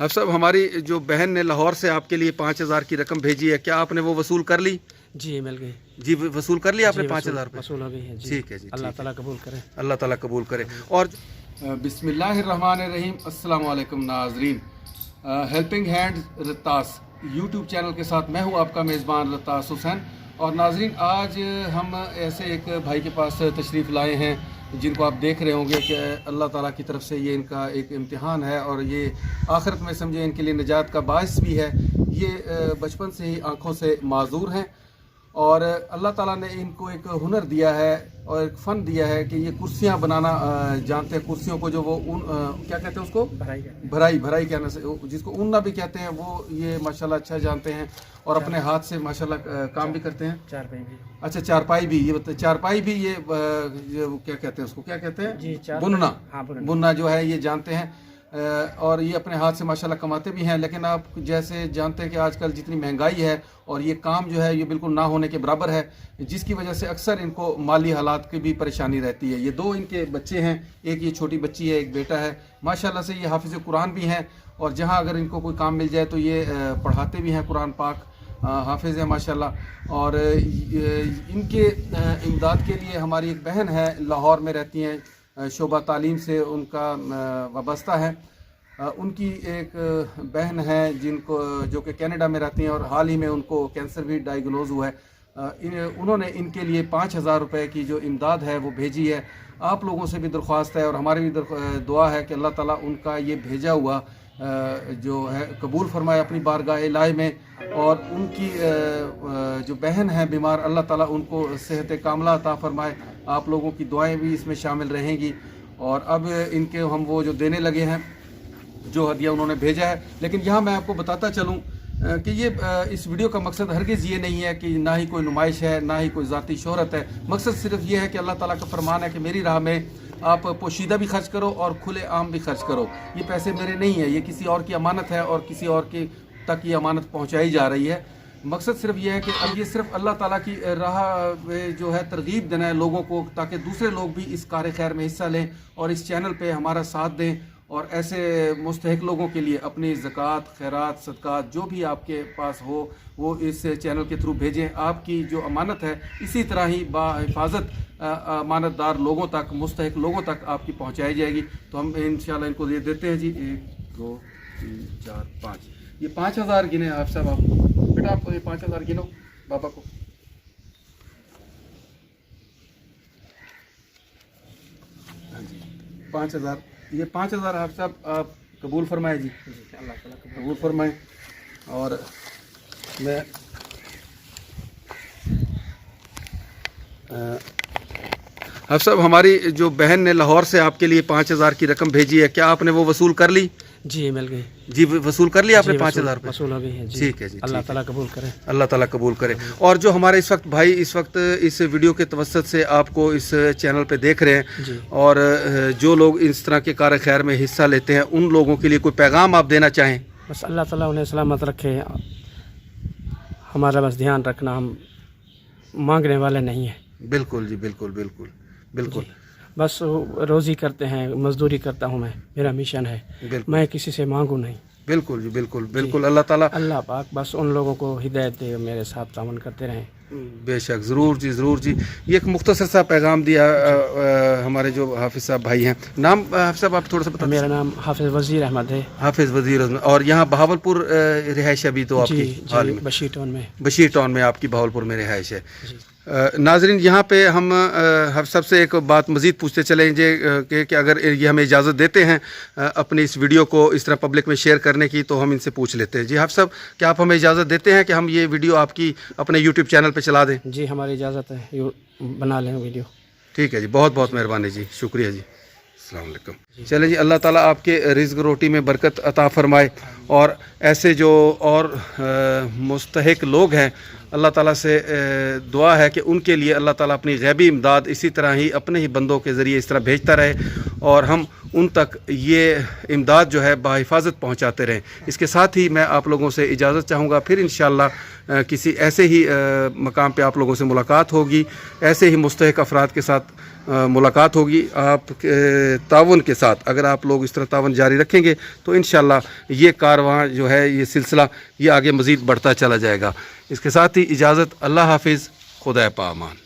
हाफ़िज़ साहब, हमारी जो बहन ने लाहौर से आपके लिए 5,000 की रकम भेजी है, क्या आपने वो वसूल कर ली? जी मिल गई। जी वसूल कर लिया आपने 5,000 रुपये? वसूल हो गई है जी। ठीक है जी, अल्लाह ठीक है। ताला कबूल करे। अल्लाह ताला कबूल करे। और बिस्मिल्लाहिर्रहमानिर्रहीम, अस्सलाम वालेकुम नाज़रीन। हेल्पिंग हैंड रत्तास यूट्यूब चैनल के साथ मैं हूँ आपका मेज़बान रत्तास हुसैन। और नाज़रीन, आज हम ऐसे एक भाई के पास तशरीफ़ लाए हैं जिनको आप देख रहे होंगे कि अल्लाह ताला की तरफ से ये इनका एक इम्तिहान है और ये आखिरत में समझे इनके लिए निजात का बाइस भी है। ये बचपन से ही आँखों से माजूर हैं और अल्लाह ताला ने इनको एक हुनर दिया है और एक फ़न दिया है कि ये कुर्सियाँ बनाना जानते हैं। कुर्सियों को जो वो क्या कहते हैं उसको, भराई कहने से, जिसको ऊनना भी कहते हैं, वो ये माशाल्लाह अच्छा जानते हैं और अपने हाथ से माशाल्लाह काम भी करते हैं। चारपाई भी। अच्छा, चारपाई भी, ये बताइए चारपाई भी ये क्या कहते हैं उसको, क्या कहते हैं जी, बुनना। हाँ, बुनना जो है ये जानते हैं और ये अपने हाथ से माशाल्लाह कमाते भी हैं। लेकिन आप जैसे जानते हैं कि आजकल जितनी महंगाई है और ये काम जो है ये बिल्कुल ना होने के बराबर है, जिसकी वजह से अक्सर इनको माली हालात की भी परेशानी रहती है। ये दो इनके बच्चे हैं, एक ये छोटी बच्ची है, एक बेटा है। माशाल्लाह से ये हाफिज़ कुरान भी हैं और जहाँ अगर इनको कोई काम मिल जाए तो ये पढ़ाते भी हैं कुरान पाक, हाफिज़ है माशाल्लाह। और इनके इमदाद के लिए हमारी एक बहन है, लाहौर में रहती हैं, शोबा तालीम से उनका वाबस्ता है। उनकी एक बहन है जिनको जो कि कनाडा में रहती हैं और हाल ही में उनको कैंसर भी डायग्नोज हुआ है। उन्होंने इनके लिए 5,000 रुपये की जो इमदाद है वो भेजी है। आप लोगों से भी दरख्वास्त है और हमारी भी दुआ है कि अल्लाह ताला उनका ये भेजा हुआ जो है कबूल फरमाए अपनी बारगाह इलाही में। और उनकी जो बहन है बीमार, अल्लाह ताला उनको सेहत कामला अता फरमाए। आप लोगों की दुआएं भी इसमें शामिल रहेंगी। और अब इनके हम वो जो देने लगे हैं, जो हदिया उन्होंने भेजा है। लेकिन यहाँ मैं आपको बताता चलूँ कि ये इस वीडियो का मकसद हरगिज़ ये नहीं है कि ना ही कोई नुमाइश है, ना ही कोई ज़ाती शोहरत है। मकसद सिर्फ ये है कि अल्लाह ताला का फरमान है कि मेरी राह में आप पोशीदा भी खर्च करो और खुले आम भी खर्च करो। ये पैसे मेरे नहीं है, ये किसी और की अमानत है और किसी और की तक ये अमानत पहुंचाई जा रही है। मकसद सिर्फ ये है कि अब ये सिर्फ अल्लाह ताला की राह में जो है तरगीब देना है लोगों को, ताकि दूसरे लोग भी इस कार खैर में हिस्सा लें और इस चैनल पे हमारा साथ दें। और ऐसे मुस्तहिक लोगों के लिए अपनी ज़कात, खैरात, सदक़ात जो भी आपके पास हो वो इस चैनल के थ्रू भेजें। आपकी जो अमानत है इसी तरह ही बाहिफाजत अमानतदार लोगों तक, मुस्तहिक लोगों तक आपकी पहुंचाई जाएगी। तो हम इंशाल्लाह इनको ये देते हैं जी। 1 2 3 4 5, ये 5,000 गिने आप सब। आप बेटा आप ये 5,000 गिनो बाबा को। हाँ जी, 5,000, ये 5,000 आप सब आप कबूल फरमाए जी, अल्लाह ताला कबूल फरमाए। और मैं हाफ़िज़ साहब, हमारी जो बहन ने लाहौर से आपके लिए 5,000 की रकम भेजी है, क्या आपने वो वसूल कर ली? जी मिल गई। जी वसूल कर लिया आपने 5,000 रुपये? वसूल हो गई है जी। ठीक है जी, अल्लाह ताला कबूल करे। अल्लाह ताला कबूल करे। और जो हमारे इस वक्त भाई इस वक्त इस वीडियो के तवस्सुत से आपको इस चैनल पे देख रहे हैं जी, और जो लोग इस तरह के कार खैर में हिस्सा लेते हैं, उन लोगों के लिए कोई पैगाम आप देना चाहें? बस अल्लाह ताला उन्हें सलामत रखे। हमारा बस ध्यान रखना, हम मांगने वाले नहीं हैं। बिल्कुल जी, बिल्कुल बिल्कुल बिल्कुल। बस रोज़ी करते हैं, मजदूरी करता हूँ मैं, मेरा मिशन है, मैं किसी से मांगू नहीं। बिल्कुल जी, बिल्कुल बिल्कुल। अल्लाह ताला अल्लाह पाक बस उन लोगों को हिदायत दे, मेरे साथ तावन करते रहें। बेशक, ज़रूर जी, ज़रूर जी। ये एक मुख्तसर सा पैगाम दिया हमारे जो हाफिज़ साहब भाई हैं। नाम हाफिज़ साहब आप थोड़ा सा बता। मेरा नाम हाफिज़ वज़ीर अहमद है। हाफिज़ वज़ीर अहमद। और यहाँ बहावलपुर रिहाइश अभी तो आपकी? जी, बशीर टाउन में। बशीर टाउन में आपकी बहावलपुर में रिहाइश है। नाजरीन, यहाँ पे हम सबसे एक बात मज़ीद पूछते चलें कि अगर ये हमें इजाज़त देते हैं अपनी इस वीडियो को इस तरह पब्लिक में शेयर करने की, तो हम इनसे पूछ लेते हैं। जी हाफ़िज़ साहब, क्या आप हमें इजाज़त देते हैं कि हम ये वीडियो आपकी अपने यूट्यूब चैनल पे चला दें? जी हमारी इजाज़त है, बना लें वीडियो। ठीक है जी, बहुत बहुत मेहरबानी जी, शुक्रिया जी। अस्सलाम वालेकुम। चलें जी, अल्लाह ताला आपके रिज़्क़ रोटी में बरकत अता फ़रमाए। और ऐसे जो और मुस्तहिक लोग हैं, अल्लाह ताला से दुआ है कि उनके लिए अल्लाह ताला अपनी गैबी इमदाद इसी तरह ही अपने ही बंदों के ज़रिए इस तरह भेजता रहे और हम उन तक ये इमदाद जो है बाहिफाजत पहुँचाते रहें। इसके साथ ही मैं आप लोगों से इजाज़त चाहूँगा। फिर इंशाअल्लाह किसी ऐसे ही मकाम पे आप लोगों से मुलाकात होगी, ऐसे ही मुस्तहिक अफराद के साथ। ملاقات ہوگی آپ کے تعاون کے ساتھ. اگر آپ لوگ اس طرح تعاون جاری رکھیں گے تو انشاءاللہ یہ کارواں جو ہے یہ سلسلہ یہ آگے مزید بڑھتا چلا جائے گا. اس کے ساتھ ہی اجازت. اللہ حافظ. خدا پامان.